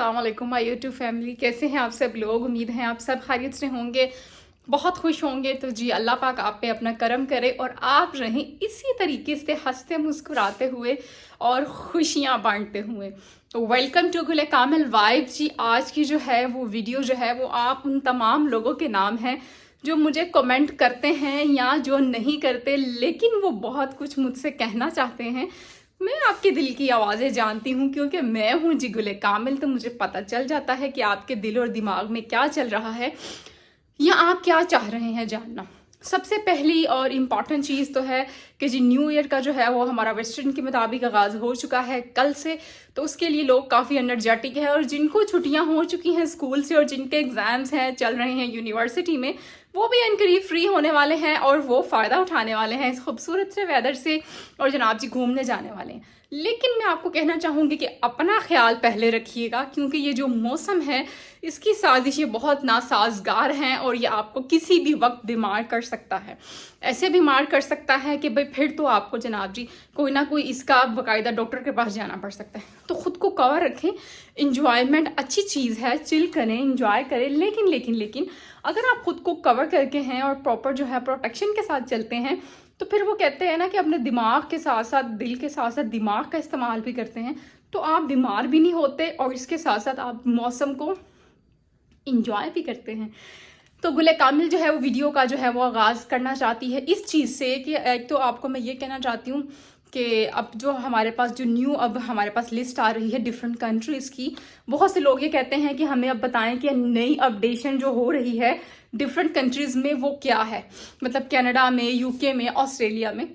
अस्सलाम वालेकुम my YouTube family, कैसे हैं आप सब लोग। उम्मीद है आप सब खैरियत से होंगे, बहुत खुश होंगे। तो जी अल्लाह पाक आप पे अपना करम करे और आप रहें इसी तरीके से हंसते मुस्कुराते हुए और खुशियां बांटते हुए। तो वेलकम टू गुले कामिल वाइब जी। आज की जो है वो वीडियो जो है वो आप उन तमाम लोगों के नाम हैं जो मुझे कमेंट करते हैं या जो नहीं करते, लेकिन वो बहुत कुछ मुझसे कहना चाहते हैं। मैं आपके दिल की आवाज़ें जानती हूँ क्योंकि मैं हूँ जी गुले कामिल, तो मुझे पता चल जाता है कि आपके दिल और दिमाग में क्या चल रहा है या आप क्या चाह रहे हैं जानना। सबसे पहली और इम्पॉर्टेंट चीज़ तो है कि जी न्यू ईयर का जो है वो हमारा वेस्टर्न के मुताबिक आगाज़ हो चुका है कल से। तो उसके लिए लोग काफ़ी एनर्जेटिक है और जिनको छुट्टियां हो चुकी हैं स्कूल से और जिनके एग्ज़ाम्स हैं चल रहे हैं यूनिवर्सिटी में, वो भी इनकरीब फ्री होने वाले हैं और वो फ़ायदा उठाने वाले हैं इस खूबसूरत से वेदर से और जनाब जी घूमने जाने वाले हैं। लेकिन मैं आपको कहना चाहूँगी कि अपना ख्याल पहले रखिएगा क्योंकि ये जो मौसम है इसकी साजिशें बहुत नासाजगार हैं और ये आपको किसी भी वक्त बीमार कर सकता है। ऐसे बीमार कर सकता है कि भाई फिर तो आपको जनाब जी कोई ना कोई इसका बाकायदा डॉक्टर के पास जाना पड़ सकता है। तो खुद को कवर रखें। इंजॉयमेंट अच्छी चीज़ है, चिल करें, इंजॉय करें, लेकिन अगर आप खुद को कवर करके हैं और प्रॉपर जो है प्रोटेक्शन के साथ चलते हैं तो फिर वो कहते हैं ना कि अपने दिमाग के साथ साथ दिल के साथ साथ दिमाग का इस्तेमाल भी करते हैं, तो आप बीमार भी नहीं होते और इसके साथ साथ आप मौसम को इंजॉय भी करते हैं। तो गुले कामिल जो है वो वीडियो का जो है वो आगाज़ करना चाहती है इस चीज़ से कि एक तो आपको मैं ये कहना चाहती हूँ कि अब जो हमारे पास जो अब हमारे पास लिस्ट आ रही है डिफरेंट कंट्रीज़ की, बहुत से लोग ये कहते हैं कि हमें अब बताएं कि नई अपडेशन जो हो रही है डिफरेंट कंट्रीज़ में वो क्या है, मतलब कनाडा में, यूके में, ऑस्ट्रेलिया में।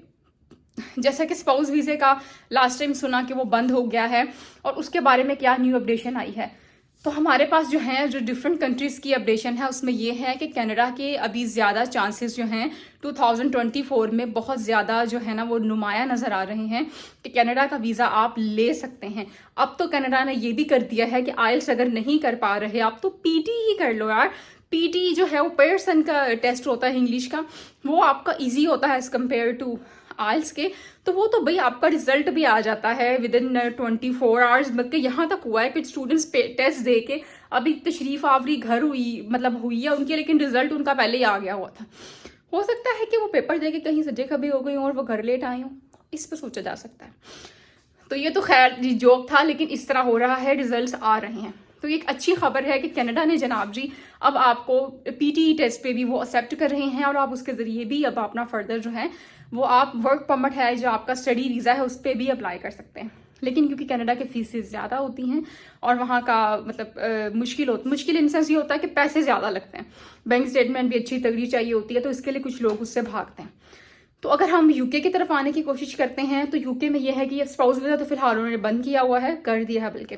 जैसा कि स्पाउस वीज़े का लास्ट टाइम सुना कि वो बंद हो गया है और उसके बारे में क्या न्यू अपडेशन आई है। तो हमारे पास जो है जो डिफरेंट कंट्रीज़ की अपडेशन है उसमें ये है कि कनाडा के अभी ज़्यादा चांसेस जो हैं 2024 में बहुत ज़्यादा जो है ना वो नुमाया नज़र आ रहे हैं कि कनाडा का वीज़ा आप ले सकते हैं। अब तो कनाडा ने ये भी कर दिया है कि आइल्स अगर नहीं कर पा रहे आप तो पीटी ही कर लो यार। पीटी जो है वो पेयरसन का टेस्ट होता है इंग्लिश का, वो आपका ईजी होता है एज़ कम्पेयर टू आइल्स के। तो वो तो भाई आपका रिजल्ट भी आ जाता है विद इन 24 आवर्स। बल्कि यहाँ तक हुआ है कि स्टूडेंट्स टेस्ट दे के अभी तशरीफ आवरी घर हुई है उनकी, लेकिन रिजल्ट उनका पहले ही आ गया हुआ था। हो सकता है कि वो पेपर दे के कहीं सजे खबे हो गई और वो घर लेट आई हो, इस पर सोचा जा सकता है। तो ये तो खैर जोक था, लेकिन इस तरह हो रहा है, रिजल्ट्स आ रहे हैं। तो एक अच्छी खबर है कि कनाडा ने जनाब जी अब आपको पीटी टेस्ट पे भी वो एक्सेप्ट कर रहे हैं और आप उसके ज़रिए भी अब अपना फर्दर जो है वो आप वर्क परमिट है जो आपका स्टडी वीज़ा है उस पर भी अप्लाई कर सकते हैं। लेकिन क्योंकि कनाडा की फीसेस ज़्यादा होती हैं और वहाँ का मतलब मुश्किल इन सेंस ये होता है कि पैसे ज़्यादा लगते हैं, बैंक स्टेटमेंट भी अच्छी तगड़ी चाहिए होती है, तो इसके लिए कुछ लोग उससे भागते हैं। तो अगर हम यूके की तरफ आने की कोशिश करते हैं तो यूके में ये है कि ये स्पाउस वीज़ा तो फिलहाल उन्होंने बंद किया हुआ है, कर दिया है बल्कि।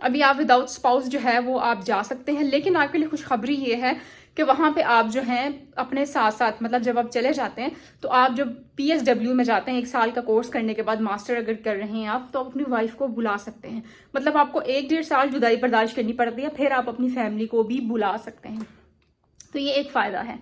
अभी आप विदाउट स्पाउस जो है वो आप जा सकते हैं, लेकिन आपके लिए खुशखबरी ये है कि वहाँ पे आप जो हैं अपने साथ साथ मतलब जब आप चले जाते हैं तो आप जब PSW में जाते हैं 1 साल का कोर्स करने के बाद, मास्टर अगर कर रहे हैं आप, तो आप अपनी वाइफ को बुला सकते हैं। मतलब आपको 1-1.5 साल जुदाई बर्दाश्त करनी पड़ती है, फिर आप अपनी फैमिली को भी बुला सकते हैं। तो ये एक फ़ायदा है।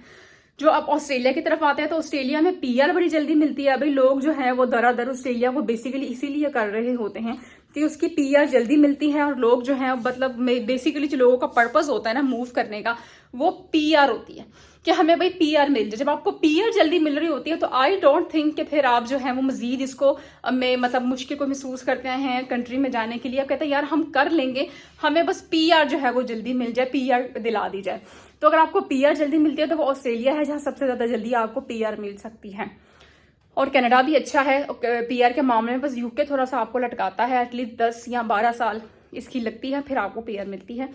जो आप ऑस्ट्रेलिया की तरफ आते हैं तो ऑस्ट्रेलिया में PR बड़ी जल्दी मिलती है। अभी लोग जो हैं वो दर ऑस्ट्रेलिया को बेसिकली इसीलिए कर रहे होते हैं कि उसकी PR जल्दी मिलती है और लोग जो हैं मतलब बेसिकली जो लोगों का पर्पस होता है ना मूव करने का, वो PR होती है कि हमें भाई PR मिल जाए। जब आपको PR जल्दी मिल रही होती है तो आई डोंट थिंक कि फिर आप जो है वो मजीद इसको में मतलब मुश्किल को महसूस करते हैं कंट्री में जाने के लिए। आप कहते हैं यार हम कर लेंगे, हमें बस PR जो है वो जल्दी मिल जाए, PR दिला दी जाए। तो अगर आपको PR जल्दी मिलती है तो वो ऑस्ट्रेलिया है जहाँ सबसे ज़्यादा जल्दी आपको PR मिल सकती है। और कनाडा भी अच्छा है PR के मामले में, बस यूके थोड़ा सा आपको लटकाता है, एटलीस्ट 10 या 12 साल इसकी लगती है, फिर आपको PR मिलती है।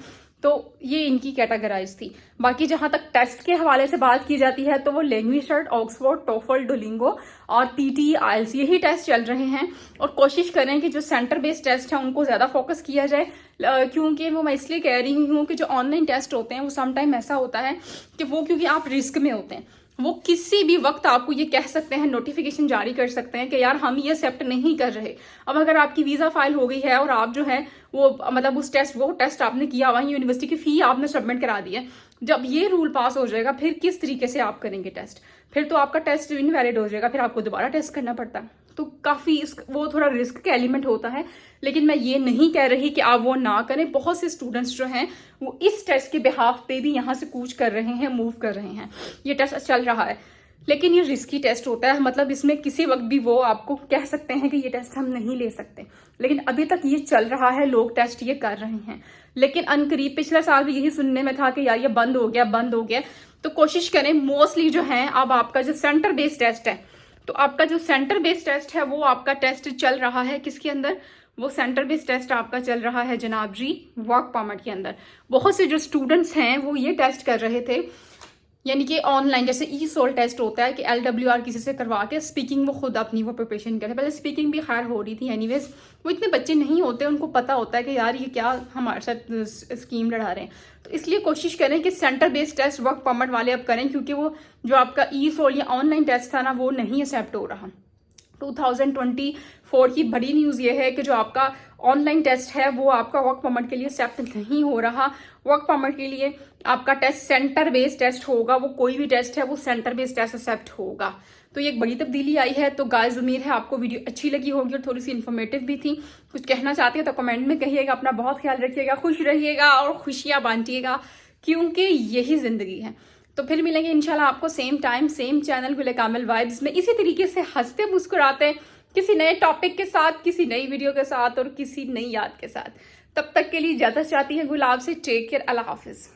तो ये इनकी कैटेगराइज थी। बाकी जहाँ तक टेस्ट के हवाले से बात की जाती है तो वो लैंग्वेज, ऑक्सफोर्ड, टोफल, डुलिंगो और PTE आइल्स यही टेस्ट चल रहे हैं। और कोशिश करें कि जो सेंटर बेस्ड टेस्ट है उनको ज़्यादा फोकस किया जाए, क्योंकि वो मैं इसलिए कह रही हूँ कि जो ऑनलाइन टेस्ट होते हैं वो समटाइम ऐसा होता है कि वो क्योंकि आप रिस्क में होते हैं, वो किसी भी वक्त आपको ये कह सकते हैं, नोटिफिकेशन जारी कर सकते हैं कि यार हम ये एक्सेप्ट नहीं कर रहे। अब अगर आपकी वीज़ा फाइल हो गई है और आप जो है वो मतलब वो टेस्ट आपने किया हुआ, यूनिवर्सिटी की फ़ी आपने सबमिट करा दी है, जब ये रूल पास हो जाएगा फिर किस तरीके से आप करेंगे टेस्ट, फिर तो आपका टेस्ट इनवैलिड हो जाएगा, फिर आपको दोबारा टेस्ट करना पड़ता है। तो काफ़ी वो थोड़ा रिस्क का एलिमेंट होता है। लेकिन मैं ये नहीं कह रही कि आप वो ना करें। बहुत से स्टूडेंट्स जो हैं वो इस टेस्ट के बिहाफ पे भी यहाँ से कूच कर रहे हैं, मूव कर रहे हैं। ये टेस्ट चल रहा है, लेकिन ये रिस्की टेस्ट होता है। मतलब इसमें किसी वक्त भी वो आपको कह सकते हैं कि ये टेस्ट हम नहीं ले सकते, लेकिन अभी तक ये चल रहा है, लोग टेस्ट ये कर रहे हैं। लेकिन अनकरीब पिछले साल भी यही सुनने में था कि यार ये बंद हो गया। तो कोशिश करें, मोस्टली जो है अब आपका जो सेंटर बेस्ड टेस्ट है, तो आपका जो सेंटर बेस्ड टेस्ट है वो आपका टेस्ट चल रहा है किसके अंदर, वो सेंटर बेस्ड टेस्ट आपका चल रहा है जनाब जी वर्क परमिट के अंदर। बहुत से जो स्टूडेंट्स हैं वो ये टेस्ट कर रहे थे, यानी कि ऑनलाइन, जैसे ई सोल टेस्ट होता है कि LWR किसी से करवा के स्पीकिंग वो खुद अपनी वो प्रिपरेशन करते हैं। पहले स्पीकिंग भी खैर हो रही थी एनीवेज, वो इतने बच्चे नहीं होते, उनको पता होता है कि यार ये क्या हमारे साथ स्कीम लड़ा रहे हैं। तो इसलिए कोशिश करें कि centre based test work permit वाले अब करें, क्योंकि वो जो आपका ई सोल या ऑनलाइन टेस्ट था ना वो नहीं एक्सेप्ट हो रहा। 2024 की बड़ी न्यूज़ ये है कि जो आपका ऑनलाइन टेस्ट है वो आपका वर्क परमिट के लिए एक्सेप्ट नहीं हो रहा। वर्क परमिट के लिए आपका टेस्ट सेंटर बेस्ड टेस्ट होगा, वो कोई भी टेस्ट है वो सेंटर बेस्ड टेस्ट एक्सेप्ट होगा। तो ये एक बड़ी तब्दीली आई है। तो गाइस उम्मीद है आपको वीडियो अच्छी लगी होगी और थोड़ी सी इन्फॉर्मेटिव भी थी। कुछ कहना चाहते हैं तो कमेंट में कहिएगा। अपना बहुत ख्याल रखिएगा, खुश रहिएगा और खुशियां बांटिएगा, क्योंकि यही जिंदगी है। तो फिर मिलेंगे इंशाल्लाह आपको सेम टाइम सेम चैनल गुल कामिल वाइब्स में, इसी तरीके से हंसते मुस्कुराते किसी नए टॉपिक के साथ, किसी नई वीडियो के साथ और किसी नई याद के साथ। तब तक के लिए इजाजत चाहती है गुलाब से। टेक केयर, अल्लाह हाफिज।